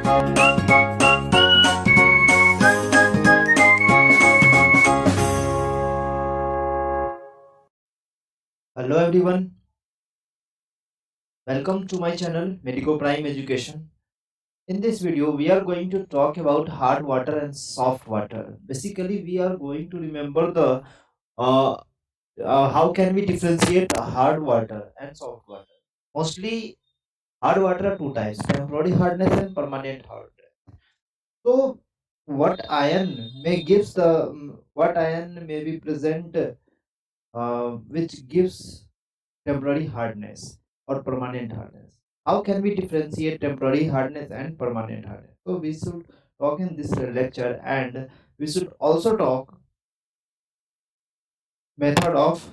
Hello everyone, welcome to my channel Medico Prime Education. In this video, we are going to talk about hard water and soft water. Basically, we are going to remember the uh, how can we differentiate hard water and soft water. Mostly, hard water are two types: temporary hardness and permanent hardness. So, what ion may be present, which gives temporary hardness or permanent hardness. How can we differentiate temporary hardness and permanent hardness? So we should talk in this lecture, and we should also talk method of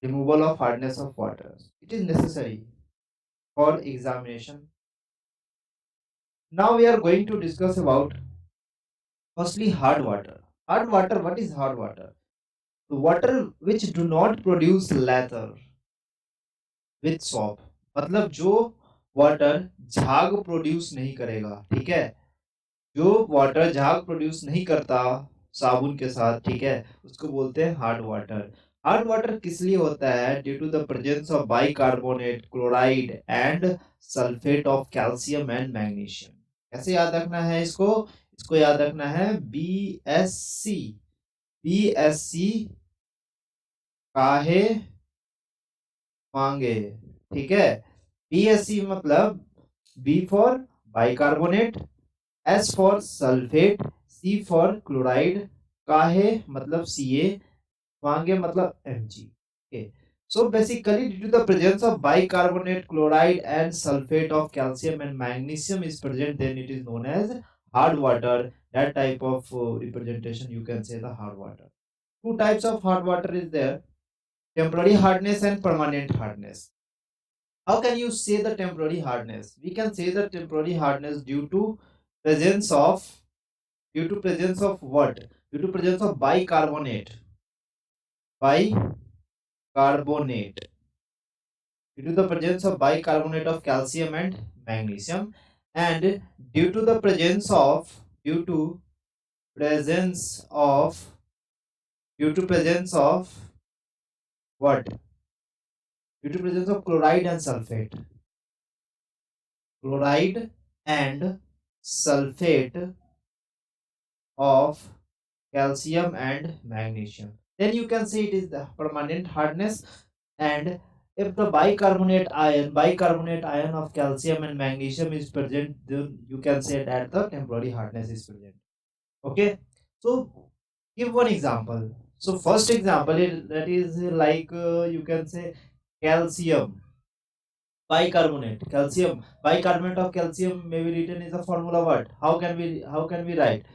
removal of hardness of water. It is necessary for examination. Now we are going to discuss about firstly hard water. Hard water, what is hard water? The water which do not produce lather with soap. मतलब जो water झाग produce नहीं करेगा, ठीक है, जो water झाग produce नहीं करता साबुन के साथ, ठीक है, उसको बोलते हैं हार्ड वाटर। हार्ड वाटर किस लिए होता है? Due to the presence of bicarbonate, chloride and sulphate of calcium and magnesium. कैसे याद रखना है इसको? इसको याद रखना है BSC। BSC काहे मांगे, ठीक है। BSC मतलब B for bicarbonate, S for sulfate, C for chloride, काहे मतलब Ca, मांगे मतलब Mg. Okay. So basically, due to the presence of bicarbonate, chloride, and sulfate of calcium and magnesium is present, then it is known as hard water. That type of representation you can say the hard water. Two types of hard water is there: temporary hardness and permanent hardness. How can you say the temporary hardness? We can say the temporary hardness presence of due to presence of what? Due to presence of bicarbonate. Bicarbonate. Due to the presence of bicarbonate of calcium and magnesium, and due to the presence of due to presence of due to presence of what? Due to presence of chloride and sulfate. Chloride and sulfate of calcium and magnesium, then you can say it is the permanent hardness. And if the bicarbonate ion of calcium and magnesium is present, then you can say that the temporary hardness is present. Okay, so give one example. So first example is that is like you can say calcium bicarbonate, calcium bicarbonate of calcium may be written is a formula. What? How can we write?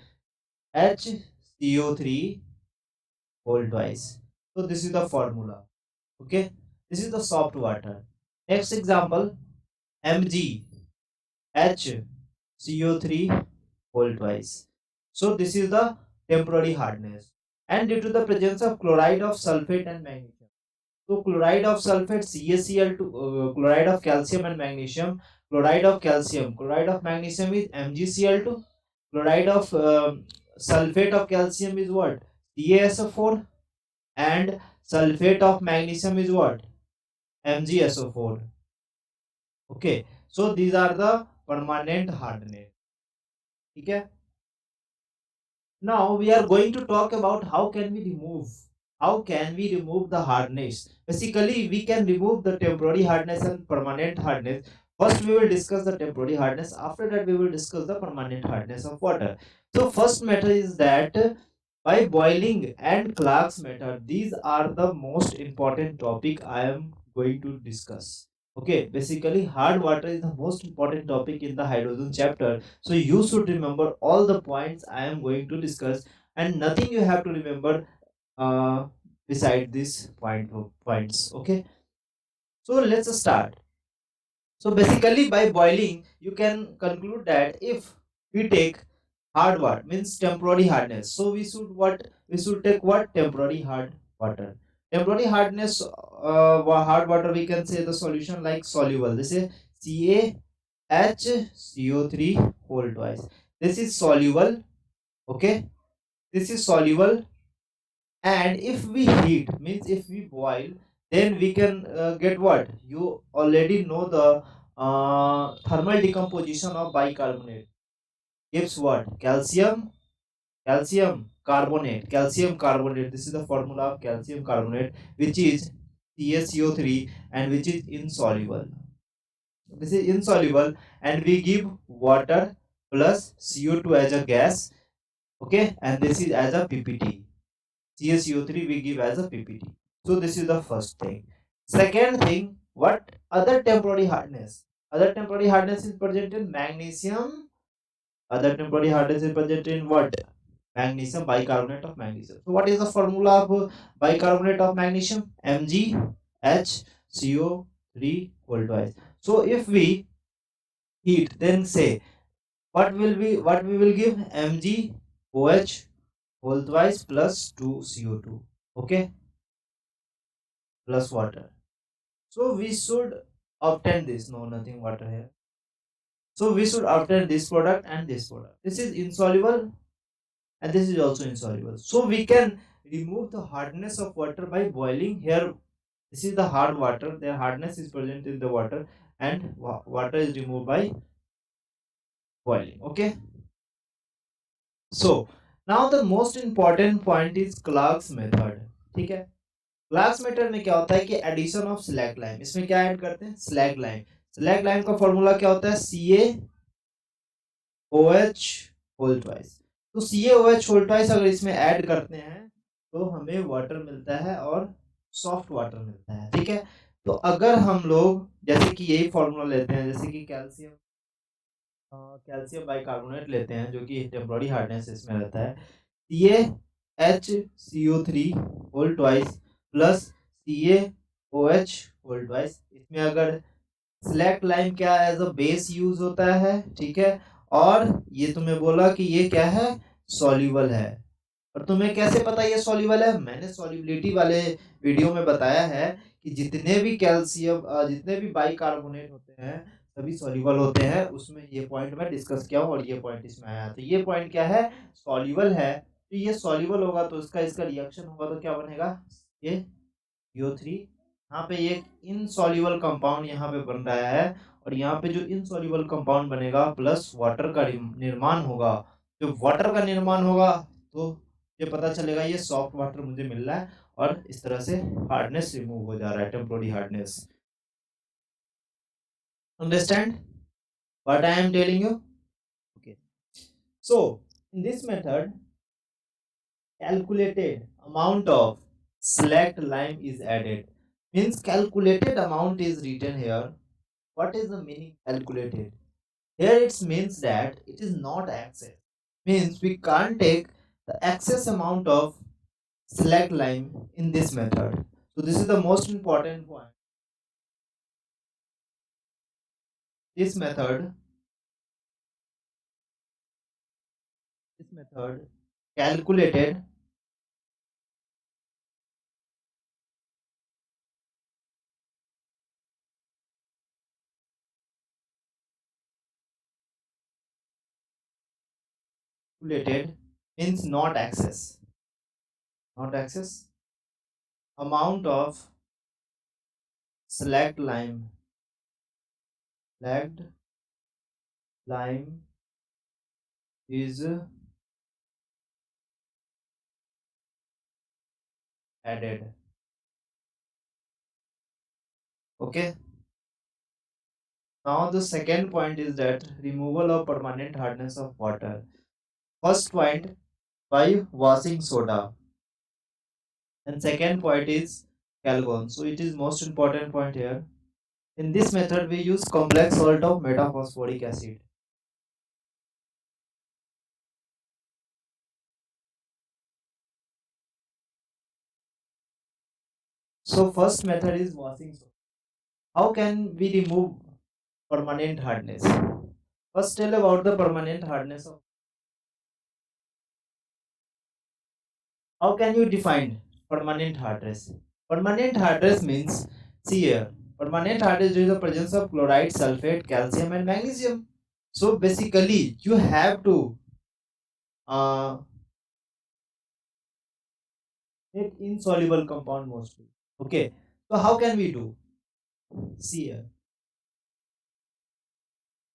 HCO3 whole twice. So this is the formula. Okay, this is the soft water. Next example, MgHCO3 whole twice. So this is the temporary hardness, and due to the presence of chloride of sulfate and magnesium. So chloride of sulfate CaCl2, chloride of calcium and magnesium, chloride of magnesium is MgCl2, chloride of sulfate of calcium is what? CaSO4, and sulfate of magnesium is what? MgSO4. Okay, so these are the permanent hardness. Okay. Now we are going to talk about how can we remove the hardness. Basically, we can remove the temporary hardness and permanent hardness. First, we will discuss the temporary hardness. After that, we will discuss the permanent hardness of water. So, first method is that by boiling and Clark's method. These are the most important topic I am going to discuss. Okay, basically, hard water is the most important topic in the hydrogen chapter. So you should remember all the points I am going to discuss, and nothing you have to remember uh, beside these points. Okay, so let's start. So basically, by boiling, you can conclude that if we take hard water means temporary hardness. So we should take what? Temporary hard water. Temporary hardness, hard water. We can say the solution like soluble. This is Ca HCO3 whole twice. This is soluble. Okay, this is soluble, and if we heat, means if we boil, then we can get what? You already know the thermal decomposition of bicarbonate gives what? Calcium carbonate. This is the formula of calcium carbonate, which is CaCO3, and which is insoluble. This is insoluble, and we give water plus CO2 as a gas. Okay, and this is as a PPT. CaCO3 we give as a PPT. So this is the first thing. Second thing, what other temporary hardness? Other temporary hardness is present in magnesium. Other temporary hardness is present in what? Magnesium, bicarbonate of magnesium. So what is the formula of bicarbonate of magnesium? MgHCO3 whole twice. So if we heat, then say what we will give? MgOH whole twice plus 2 CO2. Okay, plus water. So we should obtain this. No, nothing water here. So we should obtain this product and this product. This is insoluble, and this is also insoluble. So we can remove the hardness of water by boiling. Here, this is the hard water. The hardness is present in the water, and water is removed by boiling. Okay. So now the most important point is Clark's method. ठीक है. Class method में क्या होता है कि addition of slag lime. इसमें क्या add करते हैं? Slag lime. स्लैग लाइम का फॉर्मूला क्या होता है? CaOH whole twice. तो CaOH होल ट्वाइस अगर इसमें ऐड करते हैं तो हमें वाटर मिलता है और सॉफ्ट वाटर मिलता है. ठीक है. तो अगर हम लोग जैसे कि यही फॉर्मूला लेते हैं, जैसे कि कैल्शियम बाइकार्बोनेट लेते हैं, जो कि टेम्पररी हार्डनेस इसमें रहता है. CaHCO3 whole twice plus CaOH whole twice. इसमें अगर स्लैक लाइम क्या एज अ बेस यूज होता है. ठीक है. और ये तुम्हें बोला कि ये क्या है? सॉल्युबल है. और तुम्हें कैसे पता ये सॉल्युबल है? मैंने सॉल्युबिलिटी वाले वीडियो में बताया है कि जितने भी कैल्शियम जितने भी बाइकार्बोनेट होते हैं सभी सॉल्युबल होते हैं. उसमें ये पॉइंट मैं डिस्कस किया हूँ और ये पॉइंट इसमें आया. तो ये पॉइंट क्या है? सॉल्युबल है. तो ये सॉल्युबल होगा तो इसका रिएक्शन होगा तो क्या बनेगा? ये CO3. यहाँ पे ये इनसॉल्युबल कंपाउंड यहाँ पे बन रहा है, और यहाँ पे जो इनसॉल्युबल कंपाउंड बनेगा प्लस वाटर का निर्माण होगा. जो वाटर का निर्माण होगा तो ये पता चलेगा ये सॉफ्ट वाटर मुझे मिल रहा है, और इस तरह से हार्डनेस रिमूव हो जा रहा है, temporary hardness. Understand what I am telling you? Okay. So in this method calculated amount of slacked lime is added. Means calculated amount is written here. What is the meaning calculated? Here it means that it is not excess. Means we can't take the excess amount of slacked lime in this method. So this is the most important point. This method calculated calculated means not excess. Not excess. Amount of slacked lime. Slacked lime is added. Okay. Now the second point is that removal of permanent hardness of water. First point, by washing soda, and second point is calgon. So it is most important point here. In this method we use complex salt of metaphosphoric acid. So first method is washing soda. How can we remove permanent hardness? First tell about the permanent hardness of. How can you define permanent hardness? Permanent hardness means, see here, Permanent hardness due to the presence of chloride, sulfate, calcium, and magnesium. So basically, you have to uh, make insoluble compound mostly. Okay. So how can we do? See here.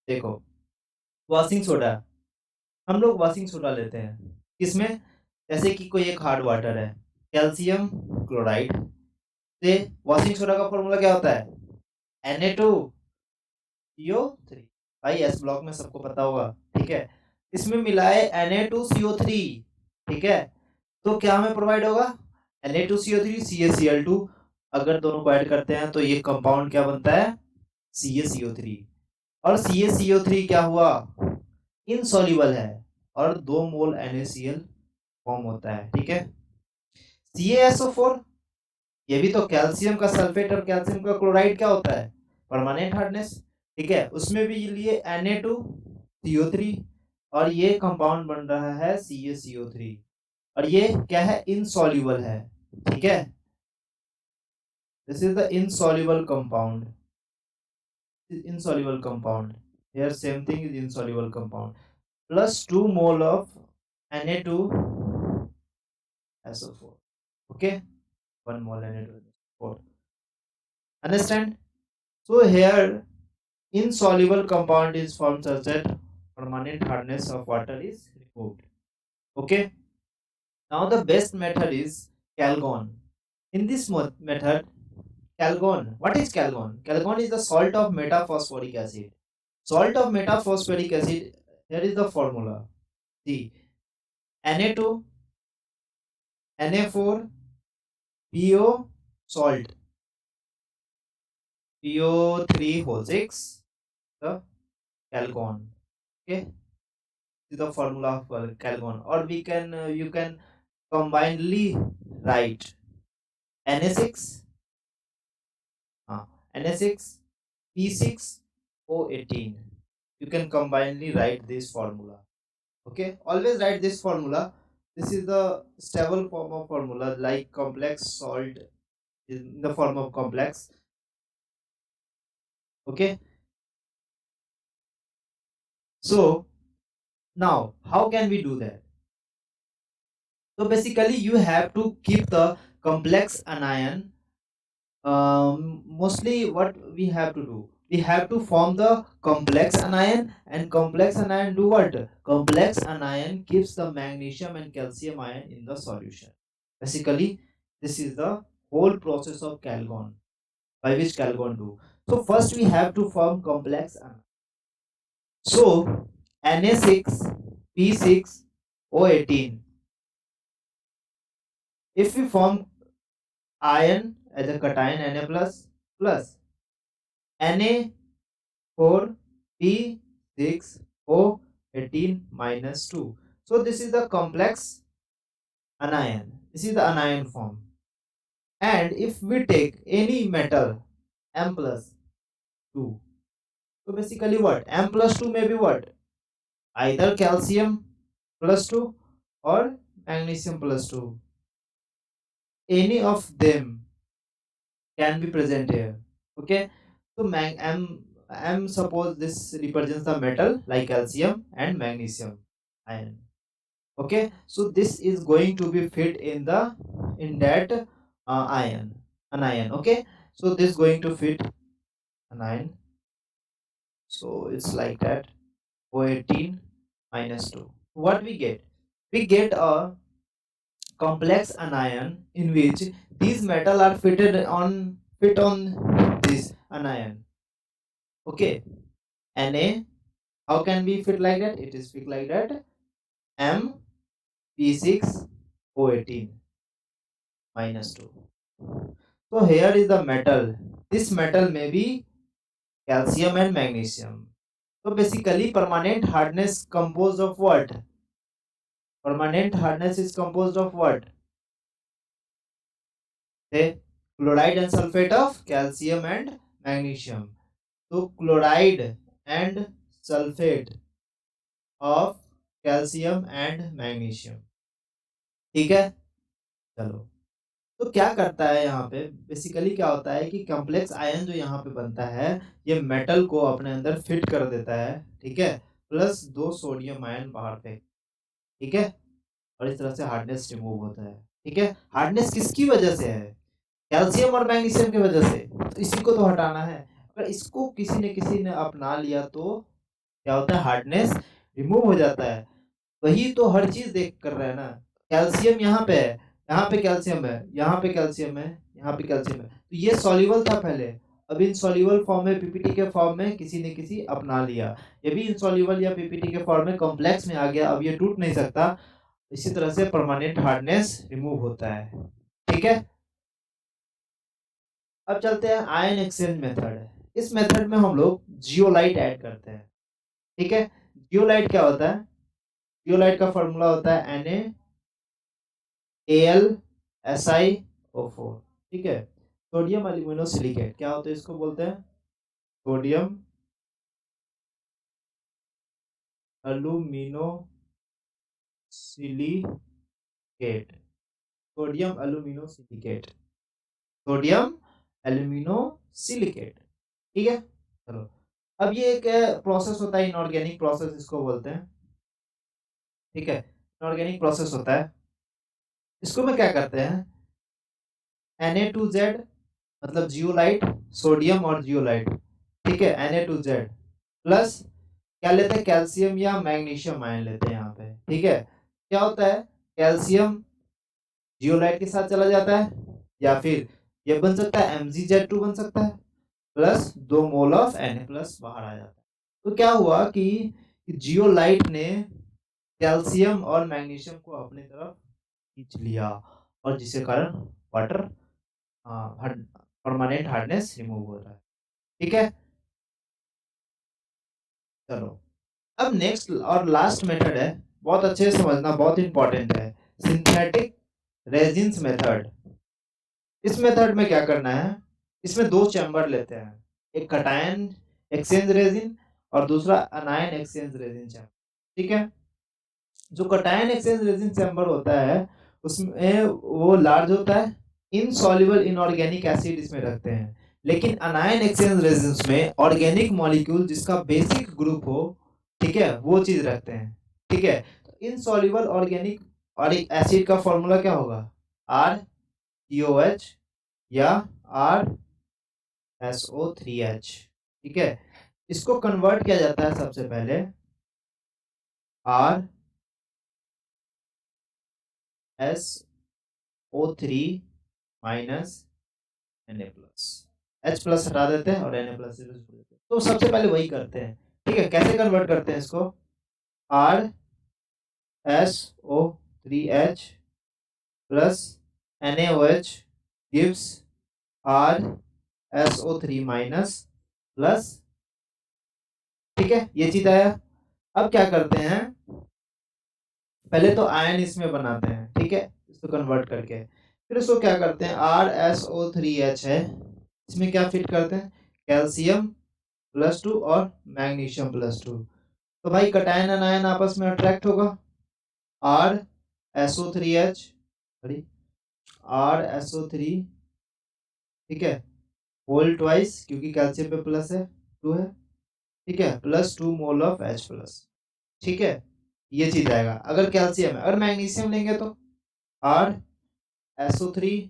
देखो, washing soda, हम लोग washing soda लेते हैं किसमें, जैसे कि कोई एक हार्ड वाटर है, कैल्शियम क्लोराइड से वॉशिंग सोडा का फॉर्मूला क्या होता है, Na2CO3। भाई एस ब्लॉक में सबको पता होगा, ठीक है। इसमें मिला है Na2CO3, ठीक है। तो क्या हमें प्रोवाइड होगा, Na2CO3 CaCl2। अगर दोनों को ऐड करते हैं तो ये कंपाउंड क्या बनता है, CaCO3। और CaCO3 क्या हुआ, इनसॉल्युबल है और 2 मोल NaCl फॉर्म होता है, ठीक है। CaSO4, ये भी तो कैल्शियम का सल्फेट और कैल्शियम का क्लोराइड क्या होता है, परमानेंट हार्डनेस, ठीक है। उसमें भी लिए Na2CO3 और ये कंपाउंड बन रहा है CaCO3 और ये क्या है, इनसॉल्युबल है, ठीक है। This is the insoluble compound, insoluble compound. Here same thing is insoluble compound. Plus 2 mole of Na2SO4. Okay, 1 mole Na2SO4. Understand? So here insoluble compound is formed such that permanent hardness of water is removed. Okay. Now the best method is Calgon. In this method, Calgon. What is Calgon? Calgon is the salt of metaphosphoric acid. Salt of metaphosphoric acid. Here is the formula. See, Na2, Na4, PO, salt, PO3 whole 6, the Calgon. Okay, this is the formula of Calgon. Or we can you can combinedly write Na6, Na6, P6, O18. You can combinedly write this formula. Okay, always write this formula. This is the stable form of formula, like complex salt in the form of complex. Okay, so now how can we do that? So basically you have to keep the complex anion. Mostly what we have to do, we have to form the complex anion, and complex anion do what, complex anion keeps the magnesium and calcium ion in the solution. Basically this is the whole process of Calgon, by which Calgon do. So first we have to form complex anion. So Na6, P6, O18. If we form ion as a cation, Na plus plus Na4, P6, O18 minus 2. So this is the complex anion. This is the anion form. And if we take any metal M plus 2, so basically what, M plus 2 may be what, either calcium plus 2 or magnesium plus 2. Any of them can be present here. Okay, so M suppose this represents the metal like calcium and magnesium ion. Okay, so this is going to be fit in the in that ion, an ion. Okay, so this is going to fit an ion, so it's like that, O18 minus 2. What we get, we get a complex anion in which these metal are fit on this anion. Okay, Na, how can we fit like that, it is fit like that, M P6 O18 minus 2. So here is the metal, this metal may be calcium and magnesium. So basically permanent hardness composed of what, permanent hardness is composed of what, say chloride and sulfate of calcium and magnesium. So chloride and sulfate of calcium and magnesium, ठीक है। चलो, तो क्या करता है यहाँ पे basically क्या होता है कि कॉम्प्लेक्स आयन जो यहाँ पे बनता है, ये मेटल को अपने अंदर फिट कर देता है, ठीक है? प्लस 2 सोडियम आयन बाहर फेंक, ठीक है? और इस तरह से हार्डनेस रिमूव होता है, ठीक है? हार्डनेस किसकी वजह से है? कैल्शियम और मैग्नीशियम की वजह से। तो इसी को तो हटाना है। अगर इसको किसी ने अपना लिया तो क्या होता है हार्डनेस रिमूव हो जाता है। वही तो हर चीज़ देख कर रहा है ना। कैल्शियम यहाँ पे है, यहाँ पे कैल्शियम है, यहाँ पे कैल्शियम है, यहाँ पे कैल्शियम है। तो ये सॉल्युबल था पहले, अब इनसॉल्युबल फॉर्म में पीपीटी के फॉर्म में किसी ने किसी अपना लिया। ये भी इनसॉल्युबल या पीपीटी के फॉर्म में कॉम्प्लेक्स में आ गया, अब ये टूट नहीं सकता। इसी तरह से परमानेंट हार्डनेस रिमूव होता है। ठीक है? अब चलते हैं आयन एक्सचेंज मेथड है। इस मेथड में हम लोग जियोलाइट ऐड करते हैं। ठीक है? जियोलाइट क्या होता है? जियोलाइट का फॉर्मूला होता है AlSiO4। ठीक है? सोडियम एल्यूमिनो सिलिकेट क्या होता है इसको बोलते हैं? Sodium alumino silicate. Sodium alumino silicate. Sodium alumino silicate. ठीक है? चलो। अब ये एक प्रोसेस होता है इनऑर्गेनिक प्रोसेस इसको बोलते हैं। ठीक है? इनऑर्गेनिक प्रोसेस होता है। इसको में क्या करते हैं Na2Z मतलब जियोलाइट, सोडियम और जियोलाइट, ठीक है Na2Z प्लस क्या लेते हैं कैल्शियम या मैग्नीशियम आयन लेते हैं यहाँ पे, ठीक है। क्या होता है कैल्शियम जियोलाइट के साथ चला जाता है या फिर ये बन सकता है Mgz2 बन सकता है plus 2 mole of Na plus बाहर आ जाता है। तो क्या हुआ कि जियोलाइट ने कैल्शियम और मैग्नीशियम को अपनी तरफ खींच लिया और जिसके कारण वाटर परमानेंट हार्डनेस रिमूव हो रहा है। ठीक है? चलो। अब नेक्स्ट और लास्ट मेथड है, बहुत अच्छे से समझना, बहुत इंपॉर्टेंट है। Synthetic resins method. इस मेथड में क्या करना है, इसमें दो चैम्बर लेते हैं, एक कटायन एक्सचेंज रेजिन और दूसरा अनायन एक्सचेंज रेजिन चैम्बर। ठीक है? जो कटायन एक्सचेंज रेजिन चैम्बर होता है उसमें वो लार्ज होता है, इनसॉल्युबल इनऑर्गेनिक एसिड इसमें रखते हैं। लेकिन अनायन एक्सचेंज रेजिन्स में ऑर्गेनिक मॉलिक्यूल जिसका बेसिक ग्रुप हो, ठीक है, वो चीज रखते हैं। ठीक है? तो इनसॉल्युबल ऑर्गेनिक और एसिड का फॉर्मूला क्या होगा? RCOH या RSO3H। ठीक है? इसको कन्वर्ट किया जाता है सबसे पहले RSO3 minus Na plus, H plus हटा देते हैं और Na प्लस से जोड़ देते हैं। तो सबसे पहले वही करते हैं। ठीक है? कैसे कन्वर्ट करते हैं इसको? RSO3H plus NaOH gives RSO3 minus plus. ठीक है? ये चीज आया। अब क्या करते हैं, पहले तो आयन इसमें बनाते हैं, ठीक है, इसको कन्वर्ट करके, फिर उसको क्या करते हैं RSO3H है, इसमें क्या फिट करते हैं कैल्शियम +2 और मैग्नीशियम +2। तो भाई कटायन अनायन आपस में अट्रैक्ट होगा, RSO3H सॉरी RSO3, ठीक है, होल ट्वाइस क्योंकि कैल्शियम पे प्लस है 2 है, ठीक है, +2 मोल ऑफ H प्लस। ठीक है? ये चीज आएगा अगर कैल्शियम है। अगर मैग्नीशियम लेंगे तो RSO3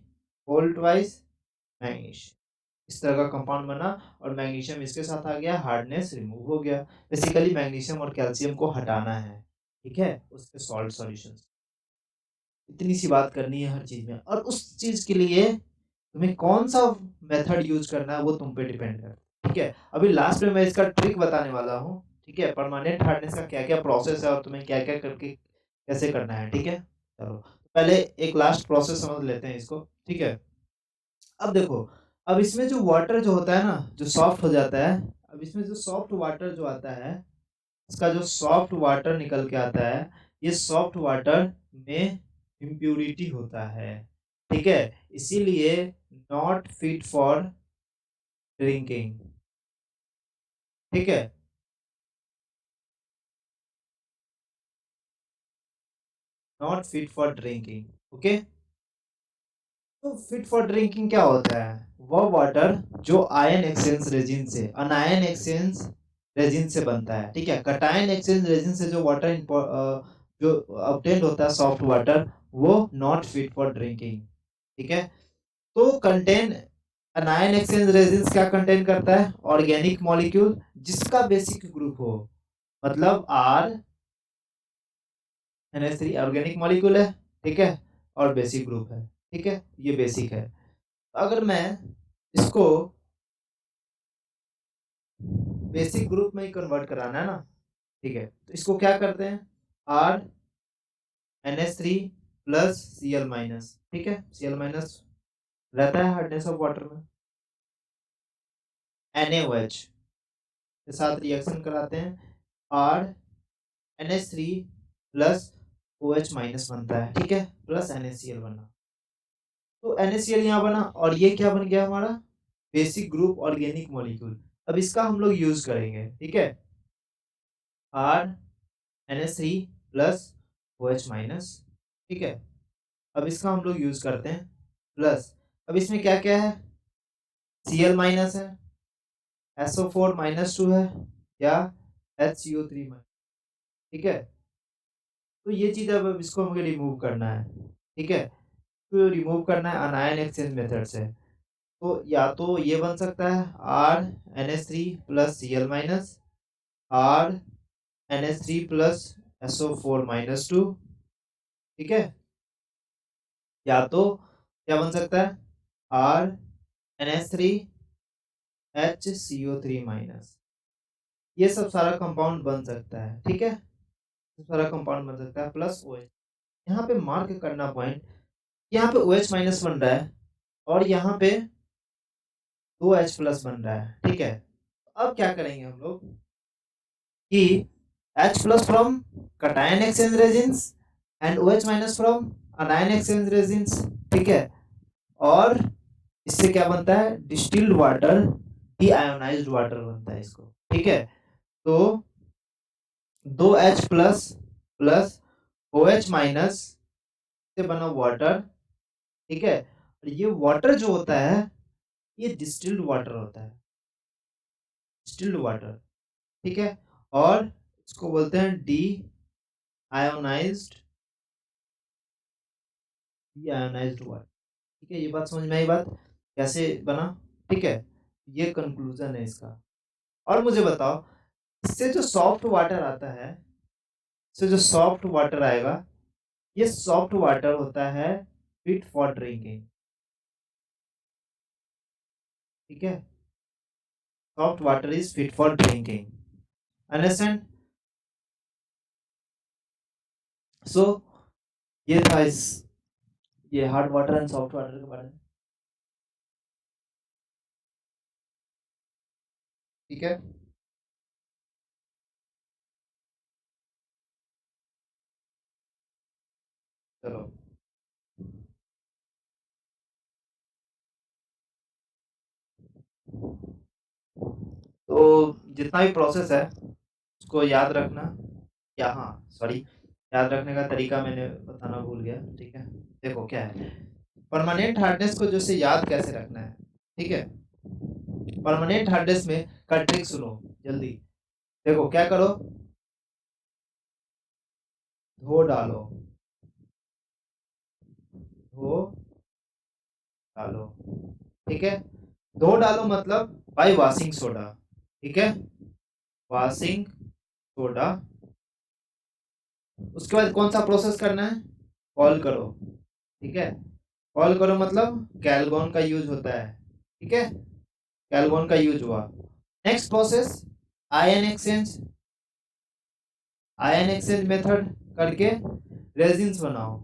होल ट्वाइस मैग्नीशियम, इस तरह का कंपाउंड बना और मैग्नीशियम इसके साथ आ गया, हार्डनेस रिमूव हो गया। बेसिकली मैग्नीशियम और कैल्शियम को हटाना है, ठीक है, उसके सॉल्ट सॉल्यूशन। इतनी सी बात करनी है हर चीज में, और उस चीज के लिए तुम्हें कौन सा मेथड यूज करना है वो तुम पे डिपेंड करता है। ठीक है? अभी लास्ट में मैं इसका ट्रिक बताने वाला हूँ, ठीक है, परमानेंट हार्डनेस का क्या क्या प्रोसेस है और तुम्हें क्या क्या करके कैसे करना है। ठीक है? चलो पहले एक लास्ट प्रोसेस समझ लेते हैं इसको। ठीक है? अब देखो, अब इसमें जो वाटर जो होता है ना, जो सॉफ्ट हो जाता है, अब इसमें जो सॉफ्ट वाटर जो आता है, इसका जो सॉफ्ट वाटर निकल के आता है, ये सॉफ्ट वाटर में इम्प्यूरिटी होता है। ठीक है? इसीलिए नॉट फिट फॉर ड्रिंकिंग। ठीक है? Not fit for drinking. Okay? तो फिट फॉर ड्रिंकिंग क्या होता है? वह वाटर जो आयन एक्सचेंज रेजिन से, अनायन एक्सचेंज रेजिन से बनता है, ठीक है। कटायन एक्सचेंज रेजिन से जो वाटर जो ऑब्टेन्ड होता है सॉफ्ट वाटर, वो नॉट फिट फॉर ड्रिंकिंग, ठीक है। तो कंटेन अनायन एक्सचेंज रेजिन क्या कंटेन करता है? ऑर्गेनिक मॉलिक्यूल जिसका बेसिक ग्रुप हो, मतलब आर NH3 ऑर्गेनिक मॉलिक्यूल है, ठीक है, और बेसिक ग्रुप है, ठीक है, ये बेसिक है। अगर मैं इसको बेसिक ग्रुप में ही कन्वर्ट कराना है ना, ठीक है, तो इसको क्या करते हैं? Are NH3 plus Cl minus, ठीक है, Cl माइनस रहता है हार्डनेस ऑफ वाटर में, NaOH के साथ रिएक्शन कराते हैं, are NH3 plus OH minus बनता है, ठीक है, प्लस NaCl बना। तो NaCl यहाँ बना और ये क्या बन गया हमारा? Basic group organic molecule. अब इसका हम लोग यूज करेंगे, ठीक है, R NH3 plus OH minus, ठीक है। अब इसका हम लोग यूज करते हैं प्लस, अब इसमें क्या क्या है? Cl माइनस है, SO4 माइनस 2 है, या HCO3 माइनस, ठीक है। तो ये चीज अब इसको हमें रिमूव करना है, ठीक है। तो रिमूव करना है अनायन एक्सचेंज मेथड से। तो या तो ये बन सकता है R NH3 plus Cl minus, R NH3 plus SO4 minus 2, ठीक है। या तो क्या बन सकता है? आर NH3 HCO3 माइनस, ये सब सारा कंपाउंड बन सकता है, ठीक है, सारा कंपाउंड बन सकता है प्लस OH। यहाँ पे मार्क करना पॉइंट, यहाँ पे OH माइनस बन रहा है और यहाँ पे 2H प्लस बन रहा है, ठीक है। अब क्या करेंगे हम लोग कि H plus from cation exchange resins and OH minus from अनायन exchange resins, ठीक है। और इससे क्या बनता है? डिस्टिल्ड वाटर, डीआयोनाइज्ड वाटर बनता है इसको, ठीक है। तो 2H plus plus OH minus से बना वाटर, ठीक है। और ये वाटर जो होता है ये डिस्टिल्ड वाटर होता है, डिस्टिल्ड वाटर, ठीक है। और इसको बोलते हैं डी आयोनाइज्ड, डीआयोनाइज्ड वाटर, ठीक है। ये बात समझ में आई? बात कैसे बना, ठीक है। ये कंक्लूजन है इसका। और मुझे बताओ, इससे जो सॉफ्ट वाटर आता है, इससे जो सॉफ्ट वाटर आएगा, ये सॉफ्ट वाटर होता है फिट फॉर ड्रिंकिंग, ठीक है। Soft water is fit for drinking, understand? So ये था इस, ये hard water and soft water के बारे में, ठीक है। चलो, तो जितना भी प्रोसेस है उसको याद रखना, या हाँ सॉरी, याद रखने का तरीका मैंने बताना भूल गया, ठीक है। देखो क्या है, परमानेंट हार्डनेस को जैसे याद कैसे रखना है, ठीक है। परमानेंट हार्डनेस में का ट्रिक सुनो जल्दी। देखो क्या करो, धो डालो, धो डालो, ठीक है। धो डालो मतलब बाय वॉशिंग सोडा, ठीक है, वॉशिंग सोडा। उसके बाद कौन सा प्रोसेस करना है? कॉल करो, ठीक है। कॉल करो मतलब कैलगोन का यूज होता है, ठीक है, कैलगोन का यूज हुआ। Next process ion exchange, ion exchange method करके रेजिन्स बनाओ,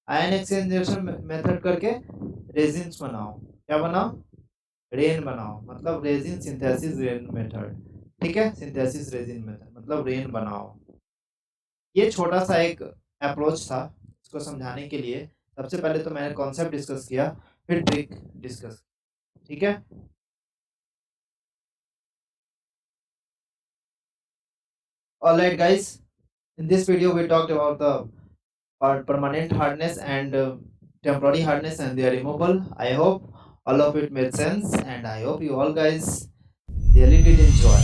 आयन एक्सचेंज मेथड करके रेजिन्स बनाओ, क्या बनाओ? रेन बनाओ, मतलब रेजिन सिंथेसिस रेन मेथड, ठीक है, सिंथेसिस रेजिन मेथड मतलब रेन बनाओ। ये छोटा सा एक अप्रोच था इसको समझाने के लिए। सबसे पहले तो मैंने कॉन्सेप्ट डिस्कस किया, फिर ट्रिक डिस्कस, ठीक है। All right, guys. In this video, we talked about the permanent hardness and temporary hardness and their removal. I hope all of it made sense, and I hope you all guys really did enjoy.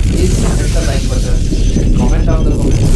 Please hit the like button and comment down the comment